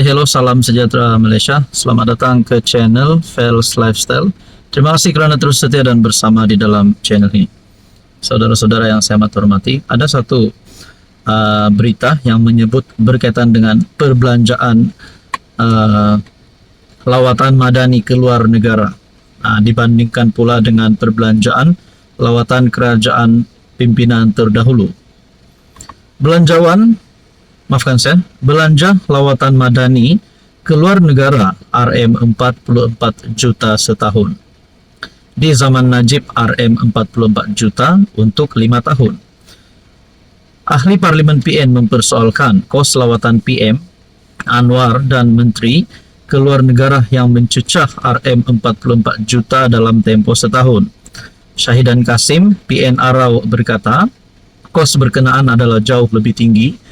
Hello, salam sejahtera Malaysia. Selamat datang ke channel Fels Lifestyle. Terima kasih kerana terus setia dan bersama di dalam channel ini. Saudara-saudara yang saya amat hormati, ada satu berita yang menyebut berkaitan dengan perbelanjaan lawatan madani ke luar negara, dibandingkan pula dengan perbelanjaan lawatan kerajaan pimpinan terdahulu. Belanja lawatan madani ke luar negara RM44 juta setahun. Di zaman Najib RM44 juta untuk 5 tahun. Ahli Parlimen PN mempersoalkan kos lawatan PM, Anwar dan Menteri ke luar negara yang mencecah RM44 juta dalam tempoh setahun. Syahidan Kasim, PN Arau berkata, kos berkenaan adalah jauh lebih tinggi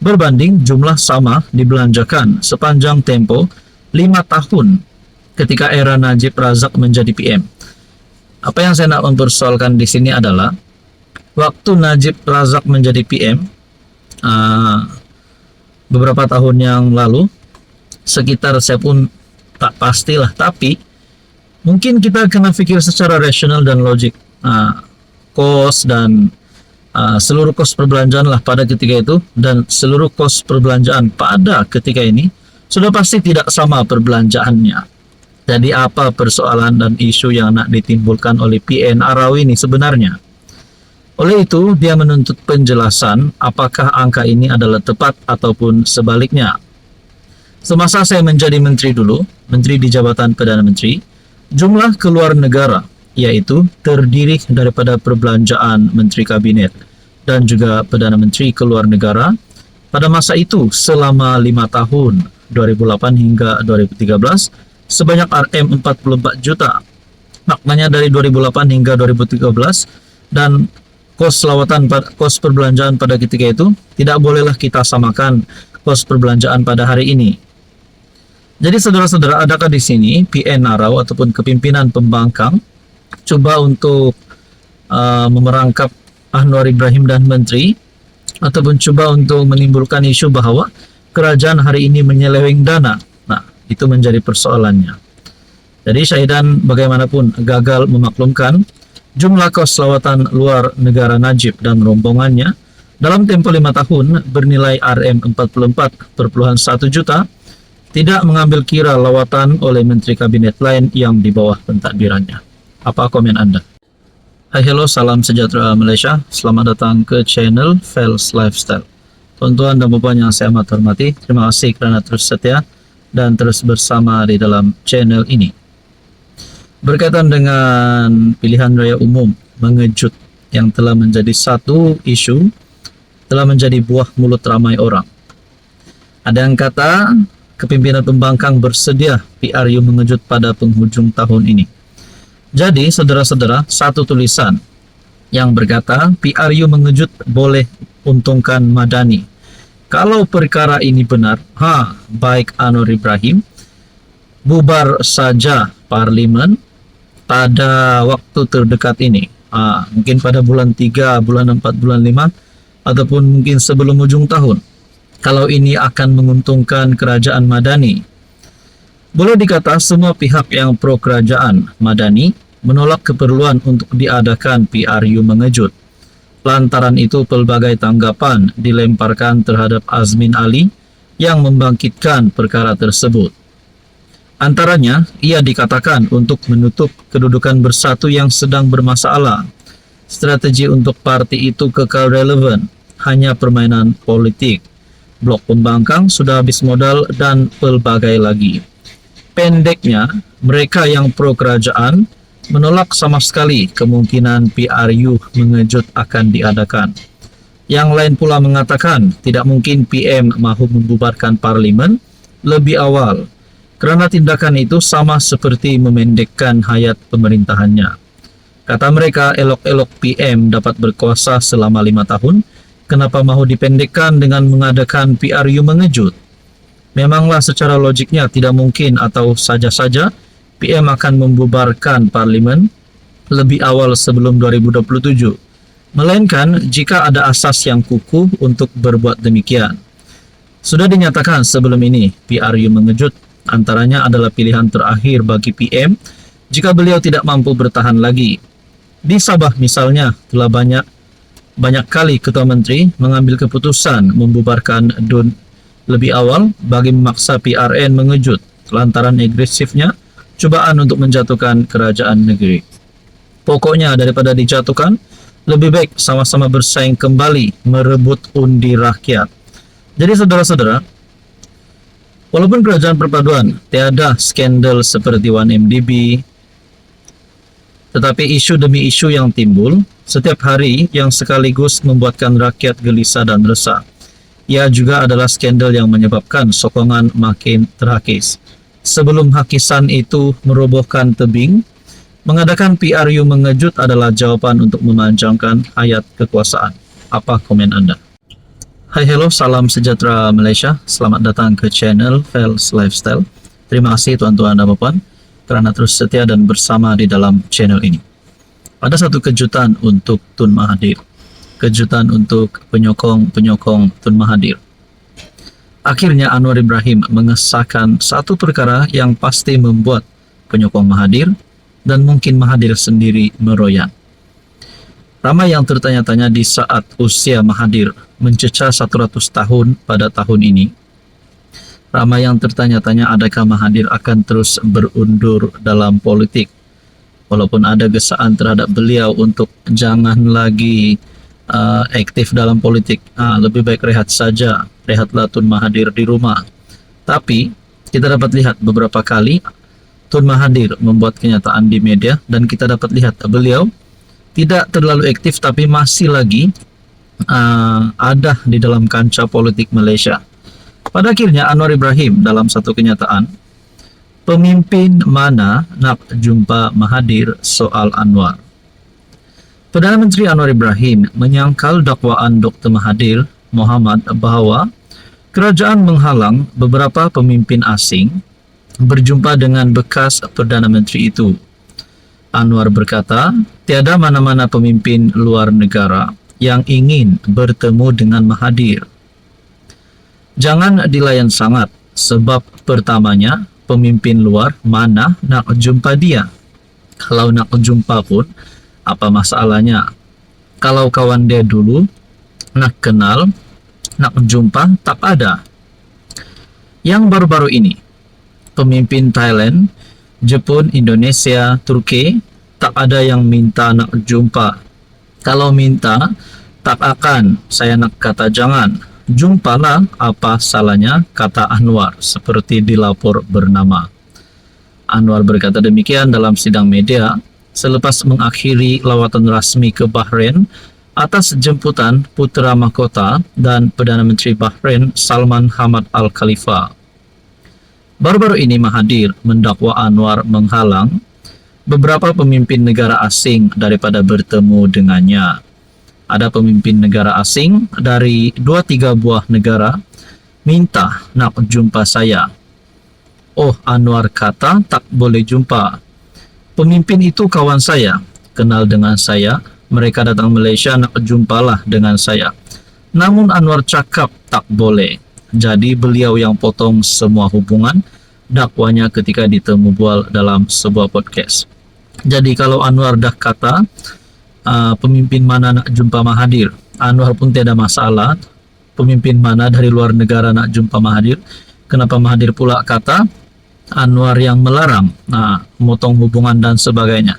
berbanding jumlah sama dibelanjakan sepanjang tempo 5 tahun ketika era Najib Razak menjadi PM. Apa yang saya nak mempersoalkan di sini adalah waktu Najib Razak menjadi PM beberapa tahun yang lalu, sekitar saya pun tak pastilah, tapi mungkin kita kena fikir secara rasional dan logik. Kos dan seluruh kos perbelanjaan lah pada ketika itu dan seluruh kos perbelanjaan pada ketika ini sudah pasti tidak sama perbelanjaannya. Jadi apa persoalan dan isu yang nak ditimbulkan oleh PN Arau ini sebenarnya? Oleh itu dia menuntut penjelasan apakah angka ini adalah tepat ataupun sebaliknya. Semasa saya menjadi menteri dulu, menteri di Jabatan Perdana Menteri, jumlah keluar negara yaitu terdiri daripada perbelanjaan Menteri Kabinet dan juga Perdana Menteri Keluar Negara pada masa itu selama 5 tahun 2008 hingga 2013 sebanyak RM44 juta. Maknanya dari 2008 hingga 2013 dan kos perbelanjaan pada ketika itu tidak bolehlah kita samakan kos perbelanjaan pada hari ini. Jadi saudara-saudara, adakah di sini PN Arau ataupun kepimpinan pembangkang coba untuk memerangkap Anwar Ibrahim dan Menteri ataupun coba untuk menimbulkan isu bahawa kerajaan hari ini menyeleweng dana? Nah, itu menjadi persoalannya. Jadi Syahidan bagaimanapun gagal memaklumkan jumlah kos lawatan luar negara Najib dan rombongannya dalam tempoh 5 tahun bernilai RM44,1 juta tidak mengambil kira lawatan oleh Menteri Kabinet lain yang di bawah pentadbirannya. Apa komen Anda? Hello, salam sejahtera Malaysia. Selamat datang ke channel Fels Lifestyle. Tuan-tuan dan puan yang saya amat hormati, terima kasih kerana terus setia dan terus bersama di dalam channel ini. Berkaitan dengan pilihan raya umum mengejut yang telah menjadi satu isu, telah menjadi buah mulut ramai orang. Ada yang kata kepimpinan pembangkang bersedia PRU mengejut pada penghujung tahun ini. Jadi, saudara-saudara, satu tulisan yang berkata PRU mengejut boleh untungkan Madani. Kalau perkara ini benar, baik Anwar Ibrahim, bubar saja Parlimen pada waktu terdekat ini. Mungkin pada bulan 3, bulan 4, bulan 5, ataupun mungkin sebelum ujung tahun. Kalau ini akan menguntungkan kerajaan Madani. Boleh dikata semua pihak yang pro kerajaan Madani menolak keperluan untuk diadakan PRU mengejut. Lantaran itu pelbagai tanggapan dilemparkan terhadap Azmin Ali yang membangkitkan perkara tersebut. Antaranya, ia dikatakan untuk menutup kedudukan bersatu yang sedang bermasalah. Strategi untuk parti itu kekal relevan, hanya permainan politik. Blok pembangkang sudah habis modal dan pelbagai lagi. Pendeknya, mereka yang pro kerajaan menolak sama sekali kemungkinan PRU mengejut akan diadakan. Yang lain pula mengatakan tidak mungkin PM mahu membubarkan Parlimen lebih awal kerana tindakan itu sama seperti memendekkan hayat pemerintahannya. Kata mereka, elok-elok PM dapat berkuasa selama 5 tahun, kenapa mahu dipendekkan dengan mengadakan PRU mengejut? Memanglah secara logiknya tidak mungkin atau saja-saja PM akan membubarkan Parlimen lebih awal sebelum 2027. Melainkan jika ada asas yang kukuh untuk berbuat demikian. Sudah dinyatakan sebelum ini, PRU mengejut, antaranya adalah pilihan terakhir bagi PM jika beliau tidak mampu bertahan lagi. Di Sabah misalnya, telah banyak kali ketua menteri mengambil keputusan membubarkan DUN lebih awal bagi memaksa PRN mengejut lantaran agresifnya cobaan untuk menjatuhkan kerajaan negeri. Pokoknya daripada dijatuhkan, lebih baik sama-sama bersaing kembali merebut undi rakyat. Jadi saudara-saudara, walaupun kerajaan perpaduan tiada skandal seperti 1MDB, tetapi isu demi isu yang timbul setiap hari yang sekaligus membuatkan rakyat gelisah dan resah. Ia juga adalah skandal yang menyebabkan sokongan makin terhakis. Sebelum hakisan itu merobohkan tebing, mengadakan PRU mengejut adalah jawaban untuk memanjangkan hayat kekuasaan. Apa komen Anda? Hai hello, salam sejahtera Malaysia. Selamat datang ke channel Fels Lifestyle. Terima kasih tuan-tuan dan puan kerana terus setia dan bersama di dalam channel ini. Ada satu kejutan untuk Tun Mahathir. Kejutan untuk penyokong Tun Mahathir. Akhirnya Anwar Ibrahim mengesahkan satu perkara yang pasti membuat penyokong Mahathir dan mungkin Mahathir sendiri meroyan. Ramai yang tertanya-tanya di saat usia Mahathir mencecah 100 tahun pada tahun ini. Ramai yang tertanya-tanya adakah Mahathir akan terus berundur dalam politik. Walaupun ada gesaan terhadap beliau untuk jangan lagi aktif dalam politik. Lebih baik rehat saja. Rehatlah Tun Mahathir di rumah. Tapi kita dapat lihat beberapa kali Tun Mahathir membuat kenyataan di media dan kita dapat lihat beliau tidak terlalu aktif tapi masih lagi ada di dalam kancah politik Malaysia. Pada akhirnya Anwar Ibrahim dalam satu kenyataan, pemimpin mana nak jumpa Mahathir soal Anwar. Perdana Menteri Anwar Ibrahim menyangkal dakwaan Dr. Mahathir Mohamad bahawa kerajaan menghalang beberapa pemimpin asing berjumpa dengan bekas Perdana Menteri itu. Anwar berkata, tiada mana-mana pemimpin luar negara yang ingin bertemu dengan Mahathir. Jangan dilayan sangat, sebab pertamanya, pemimpin luar mana nak jumpa dia. Kalau nak jumpa pun, apa masalahnya? Kalau kawan dia dulu, nak kenal, nak jumpa, tak ada. Yang baru-baru ini, pemimpin Thailand, Jepun, Indonesia, Turki, tak ada yang minta nak jumpa. Kalau minta, tak akan. Saya nak kata jangan. Jumpalah, apa salahnya, kata Anwar, seperti dilapor bernama. Anwar berkata demikian dalam sidang media selepas mengakhiri lawatan rasmi ke Bahrain atas jemputan Putera Mahkota dan Perdana Menteri Bahrain Salman Hamad Al Khalifa. Baru-baru ini Mahathir mendakwa Anwar menghalang beberapa pemimpin negara asing daripada bertemu dengannya. Ada pemimpin negara asing dari 2-3 buah negara minta nak jumpa saya. Oh, Anwar kata tak boleh jumpa. Pemimpin itu kawan saya, kenal dengan saya. Mereka datang Malaysia nak jumpalah dengan saya. Namun Anwar cakap tak boleh. Jadi beliau yang potong semua hubungan dakwanya ketika ditemu bual dalam sebuah podcast. Jadi kalau Anwar dah kata pemimpin mana nak jumpa Mahathir, Anwar pun tiada masalah. Pemimpin mana dari luar negara nak jumpa Mahathir, kenapa Mahathir pula kata Anwar yang melarang, memotong hubungan dan sebagainya.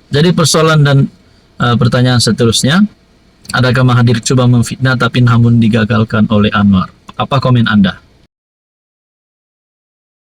Jadi persoalan dan pertanyaan seterusnya, adakah Mahathir cuba memfitnah tapi namun digagalkan oleh Anwar? Apa komen Anda?